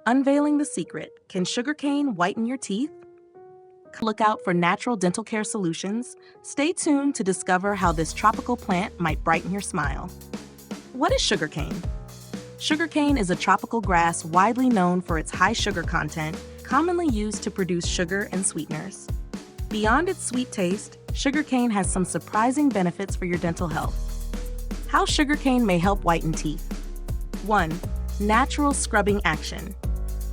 Unveiling the secret. Can sugarcane whiten your teeth? Look out for natural dental care solutions. Stay tuned to discover how this tropical plant might brighten your smile. What is sugarcane? Sugarcane is a tropical grass widely known for its high sugar content, commonly used to produce sugar and sweeteners. Beyond its sweet taste, sugarcane has some surprising benefits for your dental health. How sugarcane may help whiten teeth. 1. Natural scrubbing action.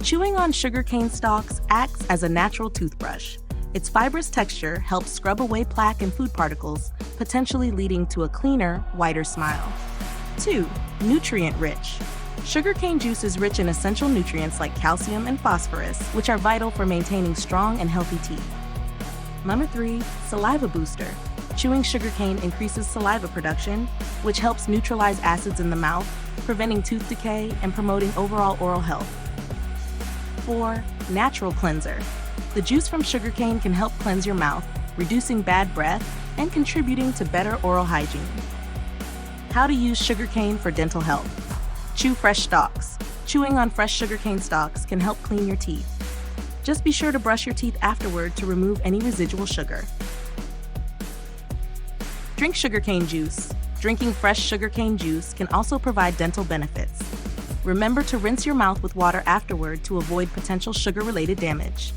Chewing on sugarcane stalks acts as a natural toothbrush. Its fibrous texture helps scrub away plaque and food particles, potentially leading to a cleaner, whiter smile. 2. Nutrient-rich. Sugarcane juice is rich in essential nutrients like calcium and phosphorus, which are vital for maintaining strong and healthy teeth. Number 3. Saliva Booster. Chewing sugarcane increases saliva production, which helps neutralize acids in the mouth, preventing tooth decay and promoting overall oral health. 4. Natural cleanser. The juice from sugarcane can help cleanse your mouth, reducing bad breath and contributing to better oral hygiene. How to use sugarcane for dental health. Chew fresh stalks. Chewing on fresh sugarcane stalks can help clean your teeth. Just be sure to brush your teeth afterward to remove any residual sugar. Drink sugarcane juice. Drinking fresh sugarcane juice can also provide dental benefits. Remember to rinse your mouth with water afterward to avoid potential sugar-related damage.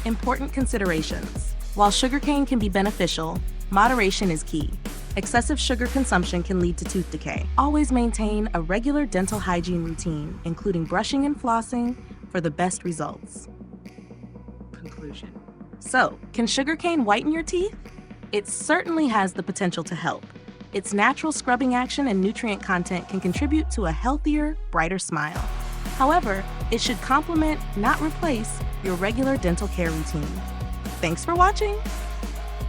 Important considerations. While sugarcane can be beneficial, moderation is key. Excessive sugar consumption can lead to tooth decay. Always maintain a regular dental hygiene routine, including brushing and flossing, for the best results. Conclusion. So, can sugarcane whiten your teeth? It certainly has the potential to help. Its natural scrubbing action and nutrient content can contribute to a healthier, brighter smile. However, it should complement, not replace, your regular dental care routine. Thanks for watching!